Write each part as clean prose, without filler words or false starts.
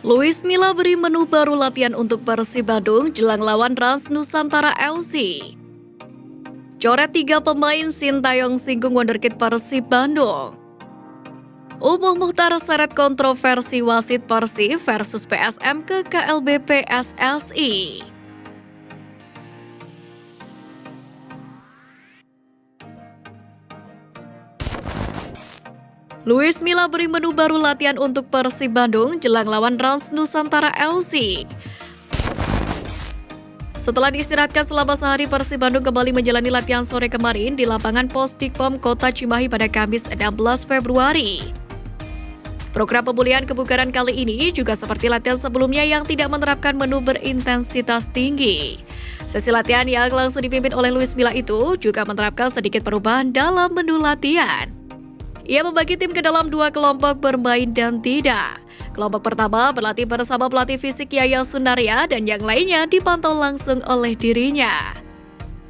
Luis Milla beri menu baru latihan untuk Persib Bandung jelang lawan Rans Nusantara FC. Coret 3 pemain Sintayong singgung wonderkid Persib Bandung. Umuh Mukhtar seret kontroversi wasit Persib versus PSM ke KLB PSSI. Luis Milla beri menu baru latihan untuk Persib Bandung jelang lawan Rans Nusantara FC. Setelah diistirahatkan selama sehari, Persib Bandung kembali menjalani latihan sore kemarin di lapangan Posdikpom Kota Cimahi pada Kamis 16 Februari. Program pemulihan kebugaran kali ini juga seperti latihan sebelumnya yang tidak menerapkan menu berintensitas tinggi. Sesi latihan yang langsung dipimpin oleh Luis Milla itu juga menerapkan sedikit perubahan dalam menu latihan. Ia membagi tim ke dalam 2 kelompok bermain dan tidak. Kelompok pertama berlatih bersama pelatih fisik Yaya Sunarya dan yang lainnya dipantau langsung oleh dirinya.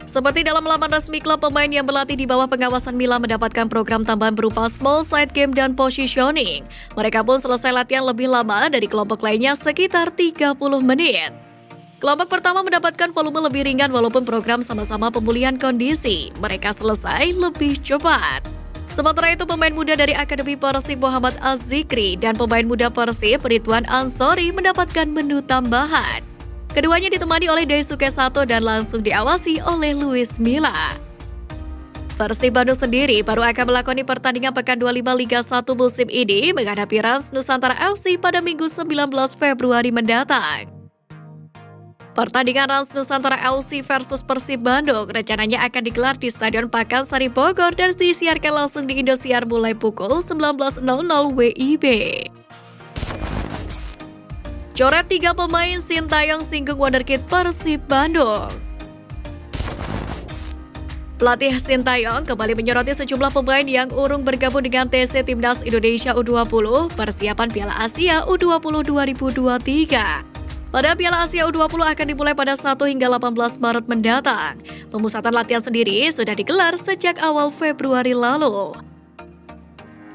Seperti dalam laman resmi klub, pemain yang berlatih di bawah pengawasan Milla mendapatkan program tambahan berupa small side game dan positioning. Mereka pun selesai latihan lebih lama dari kelompok lainnya sekitar 30 menit. Kelompok pertama mendapatkan volume lebih ringan walaupun program sama-sama pemulihan kondisi. Mereka selesai lebih cepat. Sementara itu, pemain muda dari Akademi Persib Muhammad Az-Zikri dan pemain muda Persib Ridwan Ansori mendapatkan menu tambahan. Keduanya ditemani oleh Daisuke Sato dan langsung diawasi oleh Luis Milla. Persib Bandung sendiri baru akan melakoni pertandingan pekan 25 Liga 1 musim ini menghadapi Rans Nusantara FC pada Minggu 19 Februari mendatang. Pertandingan Rans Nusantara FC versus Persib Bandung rencananya akan digelar di Stadion Pakansari Bogor dan disiarkan langsung di Indosiar mulai pukul 19.00 WIB. Coret 3 pemain Sintayong singgung wonderkid Persib Bandung. Pelatih Sintayong kembali menyoroti sejumlah pemain yang urung bergabung dengan TC Timnas Indonesia U20 persiapan Piala Asia U20 2023. Pada Piala Asia U20 akan dimulai pada 1 hingga 18 Maret mendatang. Pemusatan latihan sendiri sudah digelar sejak awal Februari lalu.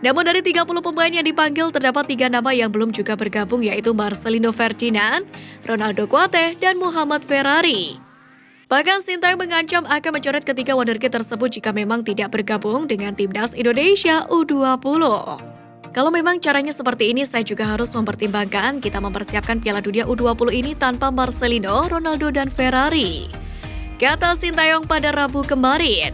Namun dari 30 pemain yang dipanggil terdapat 3 nama yang belum juga bergabung, yaitu Marcelino Ferdinand, Ronaldo Kuate, dan Muhammad Ferrari. Bahkan Sintayong mengancam akan mencoret ketiga wonderkid tersebut jika memang tidak bergabung dengan Timnas Indonesia U20. Kalau memang caranya seperti ini, saya juga harus mempertimbangkan kita mempersiapkan Piala Dunia U20 ini tanpa Marcelino, Ronaldo, dan Ferrari, kata Sintayong pada Rabu kemarin.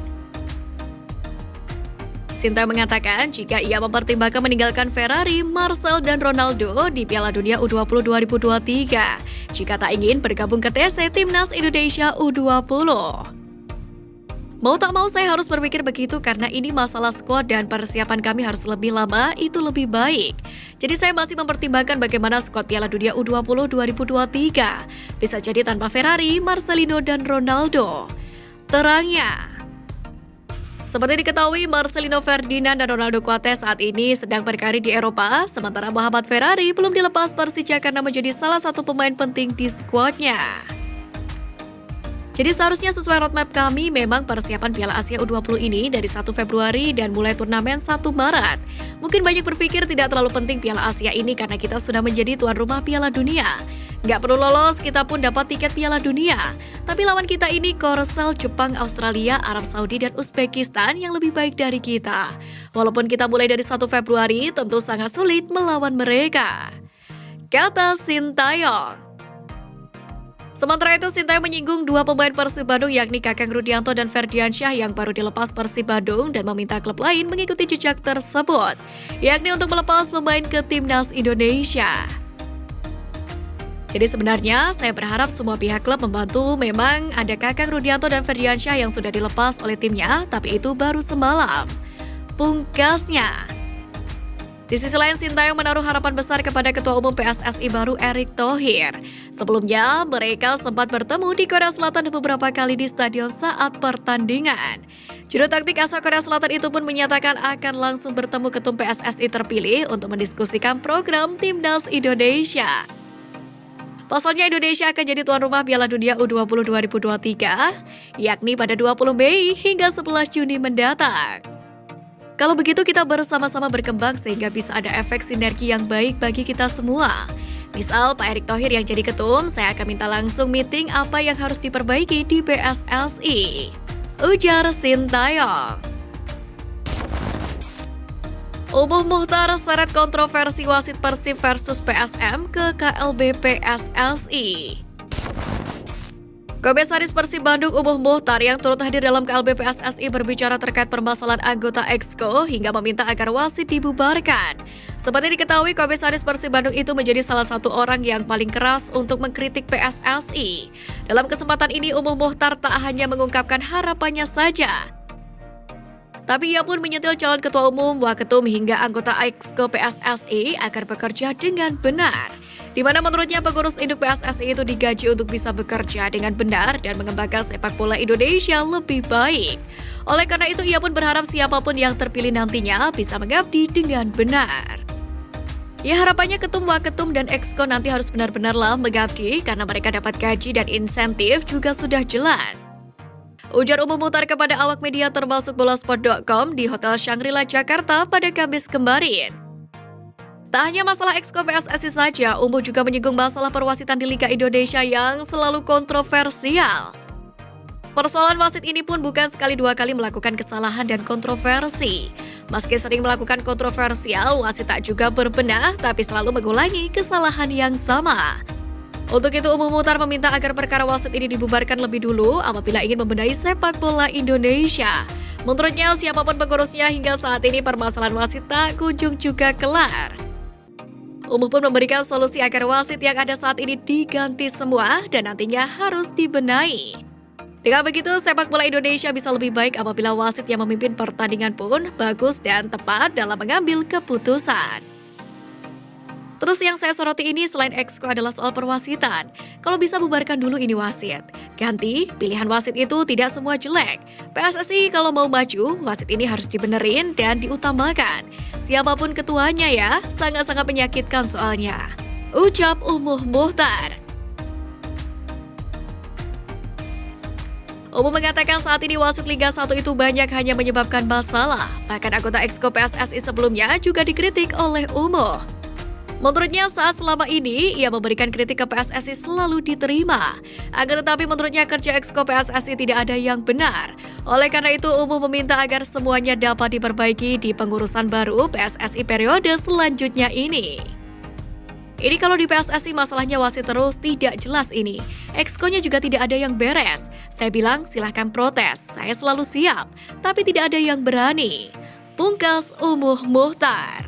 Sintayong mengatakan jika ia mempertimbangkan meninggalkan Ferrari, Marcel, dan Ronaldo di Piala Dunia U20 2023 jika tak ingin bergabung ke TC Timnas Indonesia U20. Mau tak mau saya harus berpikir begitu karena ini masalah skuad dan persiapan kami harus lebih lama, itu lebih baik. Jadi saya masih mempertimbangkan bagaimana skuad Piala Dunia U20 2023. Bisa jadi tanpa Ferrari, Marcelino, dan Ronaldo, terangnya. Seperti diketahui, Marcelino Ferdinand dan Ronaldo Kuate saat ini sedang berkarir di Eropa, sementara Muhammad Ferrari belum dilepas Persija karena menjadi salah satu pemain penting di skuadnya. Jadi seharusnya sesuai roadmap kami, memang persiapan Piala Asia U20 ini dari 1 Februari dan mulai turnamen 1 Maret. Mungkin banyak berpikir tidak terlalu penting Piala Asia ini karena kita sudah menjadi tuan rumah Piala Dunia. Nggak perlu lolos, kita pun dapat tiket Piala Dunia. Tapi lawan kita ini Korsel, Jepang, Australia, Arab Saudi, dan Uzbekistan yang lebih baik dari kita. Walaupun kita mulai dari 1 Februari, tentu sangat sulit melawan mereka, kata Sintayong. Sementara itu, Sintayong menyinggung 2 pemain Persib Bandung yakni Kakang Rudianto dan Ferdiansyah yang baru dilepas Persib Bandung dan meminta klub lain mengikuti jejak tersebut, yakni untuk melepas pemain ke Timnas Indonesia. Jadi sebenarnya saya berharap semua pihak klub membantu. Memang ada Kakang Rudianto dan Ferdiansyah yang sudah dilepas oleh timnya, tapi itu baru semalam, pungkasnya. Di sisi lain, Sintayong menaruh harapan besar kepada Ketua Umum PSSI baru Erick Thohir. Sebelumnya, mereka sempat bertemu di Korea Selatan beberapa kali di stadion saat pertandingan. Juru taktik asal Korea Selatan itu pun menyatakan akan langsung bertemu Ketum PSSI terpilih untuk mendiskusikan program Timnas Indonesia. Pasalnya Indonesia akan jadi tuan rumah Piala Dunia U20 2023, yakni pada 20 Mei hingga 11 Juni mendatang. Kalau begitu kita bersama-sama berkembang sehingga bisa ada efek sinergi yang baik bagi kita semua. Misal Pak Erick Thohir yang jadi ketum, saya akan minta langsung meeting apa yang harus diperbaiki di PSSI. Ujar Sintayong. Umuh Muhtar seret kontroversi wasit Persib versus PSM ke KLB PSSI. Komisaris Persib Bandung Umuh Muhtar yang turut hadir dalam KLB PSSI berbicara terkait permasalahan anggota Exco hingga meminta agar wasit dibubarkan. Seperti diketahui, Komisaris Persib Bandung itu menjadi salah satu orang yang paling keras untuk mengkritik PSSI. Dalam kesempatan ini, Umuh Muhtar tak hanya mengungkapkan harapannya saja, tapi ia pun menyentil calon ketua umum, waketum hingga anggota Exco PSSI agar bekerja dengan benar. Di mana menurutnya pengurus induk PSSI itu digaji untuk bisa bekerja dengan benar dan mengembangkan sepak bola Indonesia lebih baik. Oleh karena itu, ia pun berharap siapapun yang terpilih nantinya bisa mengabdi dengan benar. Ya, harapannya ketum, waketum, dan exco nanti harus benar-benarlah mengabdi karena mereka dapat gaji dan insentif juga sudah jelas. Ujar Umuh Muhtar kepada awak media termasuk bolasport.com di Hotel Shangri-La Jakarta pada Kamis kemarin. Tak hanya masalah Exco PSSI saja, Umuh juga menyinggung masalah perwasitan di Liga Indonesia yang selalu kontroversial. Persoalan wasit ini pun bukan sekali dua kali melakukan kesalahan dan kontroversi. Meski sering melakukan kontroversial, wasit tak juga berbenah, tapi selalu mengulangi kesalahan yang sama. Untuk itu, Umuh Muhtar meminta agar perkara wasit ini dibubarkan lebih dulu apabila ingin membenahi sepak bola Indonesia. Menurutnya, siapapun pengurusnya hingga saat ini permasalahan wasit tak kunjung juga kelar. Umuh pun memberikan solusi agar wasit yang ada saat ini diganti semua dan nantinya harus dibenahi. Dengan begitu, sepak bola Indonesia bisa lebih baik apabila wasit yang memimpin pertandingan pun bagus dan tepat dalam mengambil keputusan. Terus yang saya soroti ini selain Exco adalah soal perwasitan. Kalau bisa bubarkan dulu ini wasit. Ganti, pilihan wasit itu tidak semua jelek. PSSI kalau mau maju, wasit ini harus dibenerin dan diutamakan. Siapapun ketuanya ya, sangat-sangat menyakitkan soalnya. Ucap Umuh Muhtar. Umuh mengatakan saat ini wasit Liga 1 itu banyak hanya menyebabkan masalah. Bahkan anggota Exco PSSI sebelumnya juga dikritik oleh Umuh. Menurutnya saat selama ini ia memberikan kritik ke PSSI selalu diterima. Akan tetapi menurutnya kerja Exco PSSI tidak ada yang benar. Oleh karena itu Umuh meminta agar semuanya dapat diperbaiki di pengurusan baru PSSI periode selanjutnya ini. Ini kalau di PSSI masalahnya wasit terus tidak jelas ini. Exco-nya juga tidak ada yang beres. Saya bilang silahkan protes, saya selalu siap. Tapi tidak ada yang berani. Pungkas Umuh Muhtar.